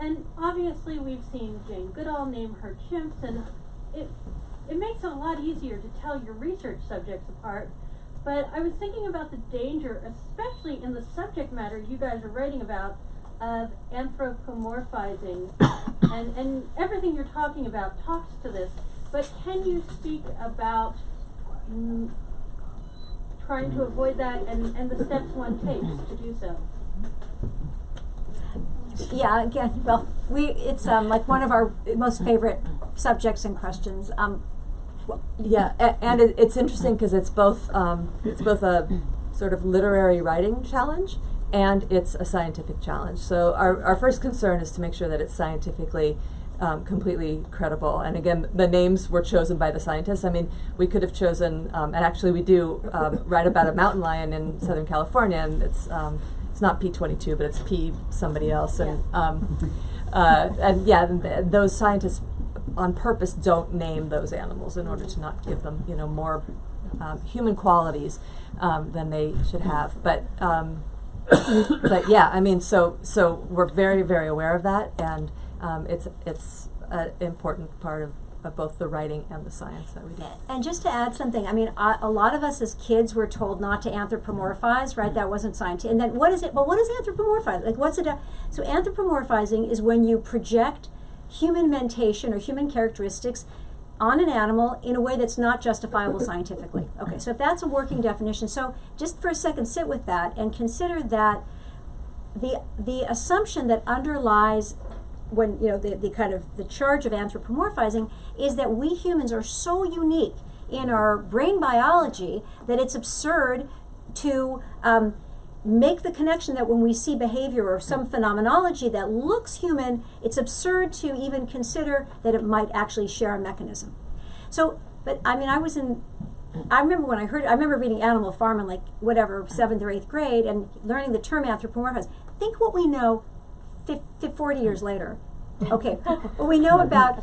And obviously we've seen Jane Goodall name her chimps, and it makes it a lot easier to tell your research subjects apart. But I was thinking about the danger, especially in the subject matter you guys are writing about, of anthropomorphizing, and everything you're talking about talks to this. But can you speak about trying to avoid that and the steps one takes to do so? Yeah, again, well, it's like one of our most favorite subjects and questions. And it's interesting because it's both a sort of literary writing challenge and it's a scientific challenge. So our first concern is to make sure that it's scientifically completely credible. And again, the names were chosen by the scientists. I mean, we could have chosen, and actually we do write about a mountain lion in Southern California, and it's not P22, but it's P somebody else. And those scientists on purpose don't name those animals in order to not give them, more human qualities than they should have. But yeah, I mean, so we're very, very aware of that, and it's an important part of both the writing and the science that we do. And just to add something, I mean, a lot of us as kids were told not to anthropomorphize, right? That wasn't scientific. And then what is it? But what is anthropomorphize? Like, what's it? So anthropomorphizing is when you project human mentation or human characteristics on an animal in a way that's not justifiable scientifically. Okay, so if that's a working definition, so just for a second sit with that and consider that the assumption that underlies when the kind of the charge of anthropomorphizing is that we humans are so unique in our brain biology that it's absurd to make the connection that when we see behavior or some phenomenology that looks human, it's absurd to even consider that it might actually share a mechanism. So, but I mean, I remember reading Animal Farm in 7th or 8th grade and learning the term anthropomorphize. Think what we know 40 years later. Okay, well, we know about,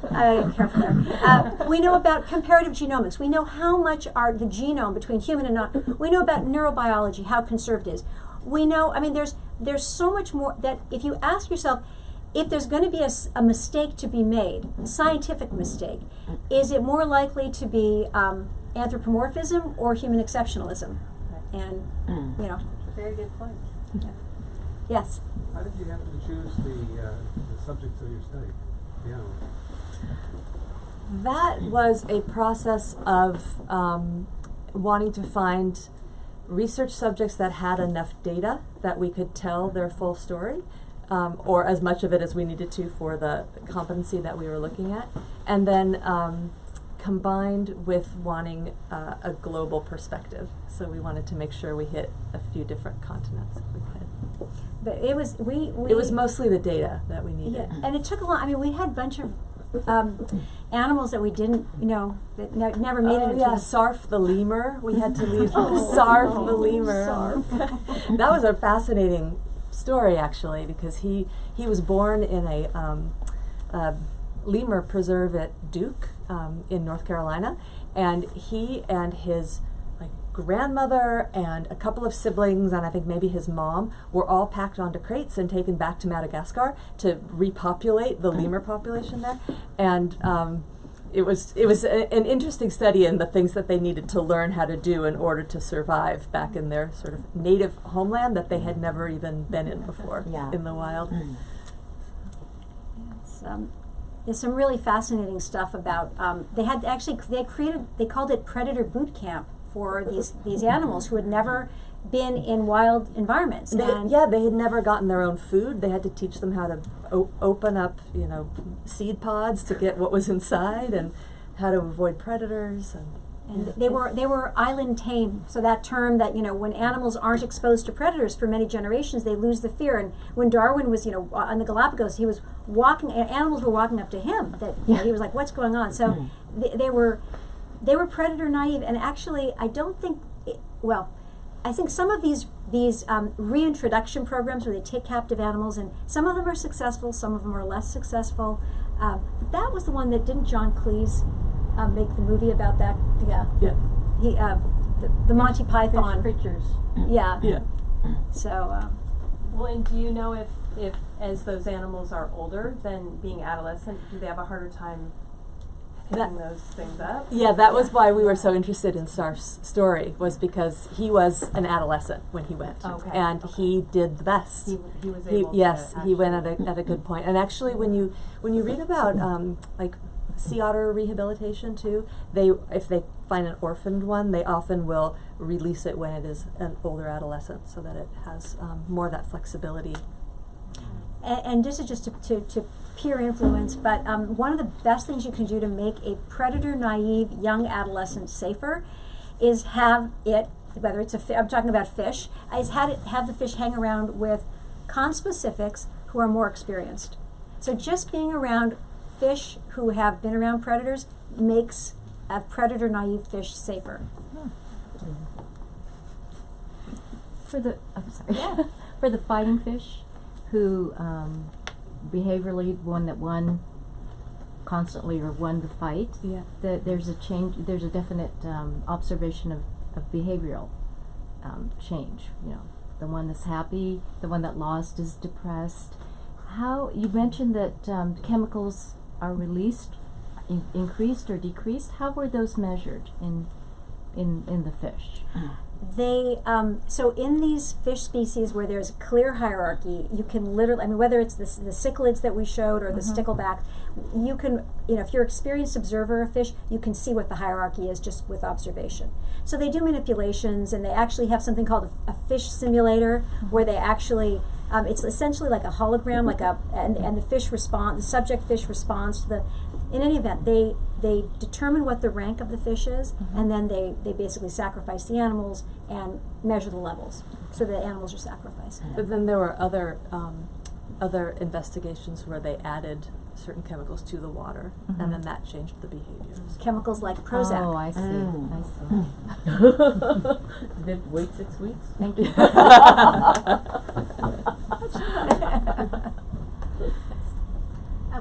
careful there. We know about comparative genomics. We know how much the genome between human and non. We know about neurobiology, how conserved it is. We know, I mean, there's so much more that if you ask yourself, if there's going to be a mistake to be made, a scientific mistake, is it more likely to be anthropomorphism or human exceptionalism? And, Very good point. Yes? How did you happen to choose the subjects of your study? Yeah. That was a process of wanting to find research subjects that had enough data that we could tell their full story, or as much of it as we needed to for the competency that we were looking at, and then combined with wanting a global perspective. So we wanted to make sure we hit a few different continents if we could. But it was it was mostly the data that we needed. Yeah, and it took a lot. I mean, we had a bunch of animals that we didn't, that never made it into the Sarf the lemur. We had to leave Sarf the lemur. That was a fascinating story, actually, because he was born in a lemur preserve at Duke in North Carolina, and he and his grandmother and a couple of siblings and I think maybe his mom were all packed onto crates and taken back to Madagascar to repopulate the lemur population there. And it was an interesting study in the things that they needed to learn how to do in order to survive back in their sort of native homeland that they had never even been in before in the wild. There's some really fascinating stuff about, they called it predator boot camp for these animals who had never been in wild environments. They had never gotten their own food. They had to teach them how to open up, seed pods to get what was inside, and how to avoid predators. And they were island tame. So that term that, when animals aren't exposed to predators for many generations, they lose the fear. And when Darwin was, on the Galapagos, he was walking, and animals were walking up to him. He was like, "What's going on?" So they were predator naive. And actually, I don't think, I think some of these reintroduction programs where they take captive animals, and some of them are successful, some of them are less successful. But that was the one that, didn't John Cleese make the movie about that? Yeah. He the Monty Python creatures. Yeah. Yeah. So. Well, and do you know if as those animals are older than being adolescent, do they have a harder time picking those things up? Yeah, that was why we were so interested in Sarf's story, was because he was an adolescent when he went, and he did the best. He was able to he went at a good point. And actually, when you read about like sea otter rehabilitation too, if they find an orphaned one, they often will release it when it is an older adolescent, so that it has more of that flexibility. And this is just to peer influence, but one of the best things you can do to make a predator-naive young adolescent safer is have it, whether it's I'm talking about fish, is have the fish hang around with conspecifics who are more experienced. So just being around fish who have been around predators makes a predator-naive fish safer. For the for the fighting fish, who behaviorally won constantly or won the fight, there's a change. There's a definite observation of behavioral change. The one that's happy, the one that lost is depressed. How you mentioned that chemicals are released, increased or decreased. How were those measured in the fish? They so in these fish species where there's a clear hierarchy, you can literally, whether it's the cichlids that we showed or the stickleback, you can, if you're an experienced observer of fish, you can see what the hierarchy is just with observation. So they do manipulations, and they actually have something called a fish simulator, where they actually it's essentially like a hologram, and the fish the subject fish responds to in any event, they determine what the rank of the fish is, and then they basically sacrifice the animals and measure the levels, so the animals are sacrificed. But then there were other investigations where they added certain chemicals to the water, and then that changed the behaviors. Chemicals like Prozac. Oh, I see. Did it wait 6 weeks? Thank you.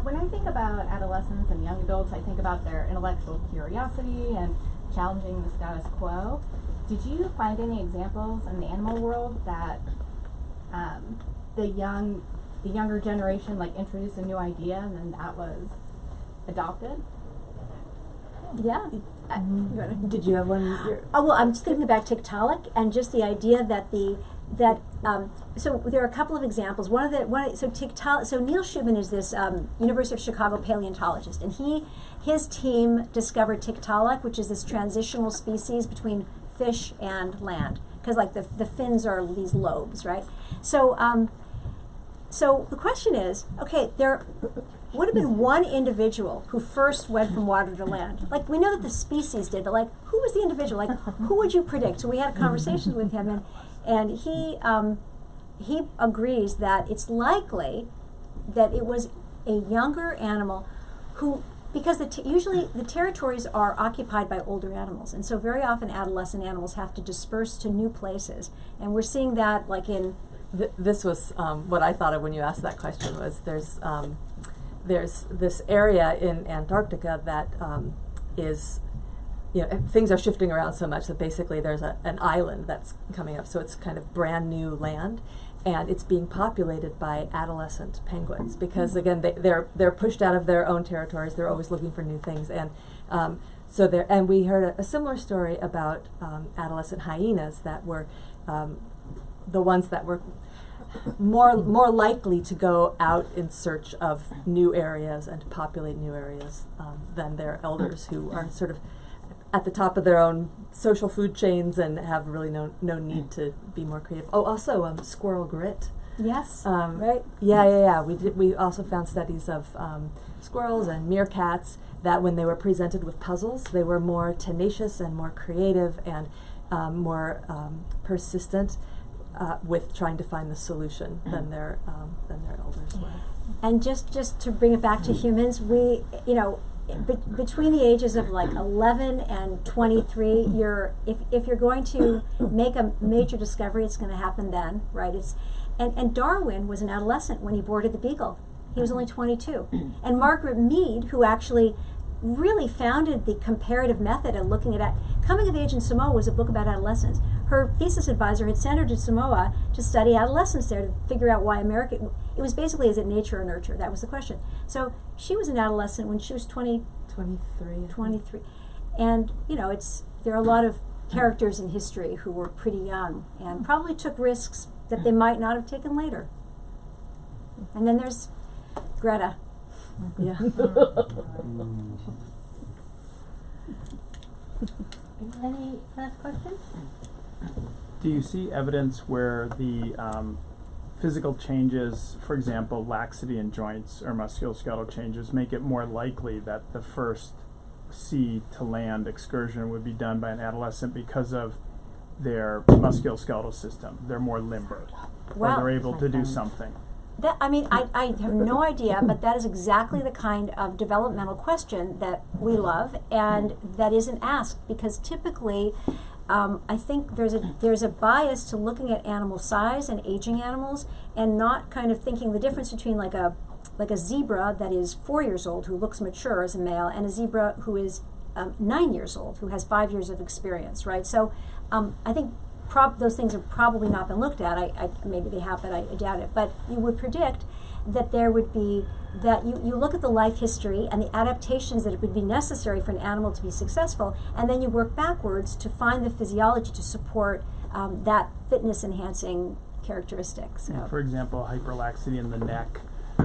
When I think about adolescents and young adults, I think about their intellectual curiosity and challenging the status quo. Did you find any examples in the animal world that the younger generation introduced a new idea and then that was adopted? Yeah. Did you have one? I'm just thinking about Tiktaalik and just the idea that so there are a couple of examples. So Neil Shubin is this University of Chicago paleontologist, and his team discovered Tiktaalik, which is this transitional species between fish and land, because the fins are these lobes, right? So so the question is, okay, there would have been one individual who first went from water to land. We know that the species did, but who was the individual? Who would you predict? So we had conversations with him, and he agrees that it's likely that it was a younger animal who, because usually the territories are occupied by older animals, and so very often adolescent animals have to disperse to new places, and we're seeing that in. This was what I thought of when you asked that question. Was there's this area in Antarctica that is, things are shifting around so much that basically there's an island that's coming up, so it's kind of brand new land, and it's being populated by adolescent penguins because again they're pushed out of their own territories. They're always looking for new things, and so there. And we heard a similar story about adolescent hyenas that were the ones that were more likely to go out in search of new areas and to populate new areas than their elders, who are sort of at the top of their own social food chains and have really no need to be more creative. Oh, also squirrel grit. Yes. Right. Yeah. We also found studies of squirrels and meerkats that when they were presented with puzzles, they were more tenacious and more creative and more persistent with trying to find the solution than their elders were. And just to bring it back to humans, we, between the ages of like 11 and 23, if you're going to make a major discovery, it's going to happen then, right? And Darwin was an adolescent when he boarded the Beagle. He was only 22. And Margaret Mead, who actually really founded the comparative method of looking at Coming of Age in Samoa, was a book about adolescence. Her thesis advisor had sent her to Samoa to study adolescence there to figure out why it was basically, is it nature or nurture? That was the question. So she was an adolescent when she was 23. And, there are a lot of characters in history who were pretty young and probably took risks that they might not have taken later. And then there's Greta. Yeah. Any last questions? Do you see evidence where the physical changes, for example, laxity in joints or musculoskeletal changes, make it more likely that the first sea to land excursion would be done by an adolescent because of their musculoskeletal system? They're more limber, or they're able to do something. I have no idea, but that is exactly the kind of developmental question that we love and that isn't asked, because typically I think there's a bias to looking at animal size and aging animals and not kind of thinking the difference between like a zebra that is 4 years old who looks mature as a male and a zebra who is 9 years old who has 5 years of experience, right? So I think those things have probably not been looked at. Maybe they have, but I doubt it. But you would predict that there would be, that you look at the life history and the adaptations that would be necessary for an animal to be successful, and then you work backwards to find the physiology to support that fitness-enhancing characteristic. So. For example, hyperlaxity in the neck,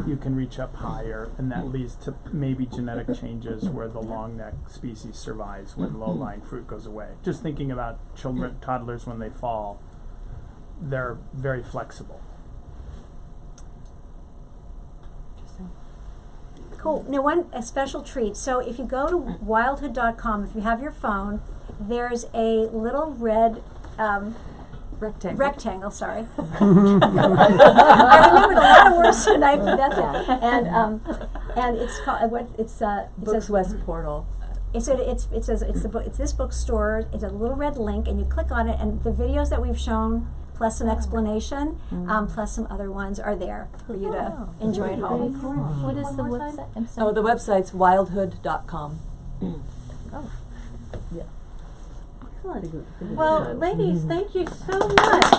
you can reach up higher, and that leads to maybe genetic changes where the long neck species survives when low-lying fruit goes away. Just thinking about children, toddlers, when they fall, they're very flexible. Cool. Now, a special treat. So if you go to wildhood.com, if you have your phone, there's a little red rectangle, sorry. I remembered a lot of words tonight, but that's it. And it's called Books West Portal. It says it's this bookstore. It's a little red link, and you click on it, and the videos that we've shown, plus some explanation, plus some other ones, are there for you to enjoy at home. Cool. What is the website? I'm sorry. Oh, the website's wildhood.com. Oh. Yeah. Excellent. Well, ladies, thank you so much.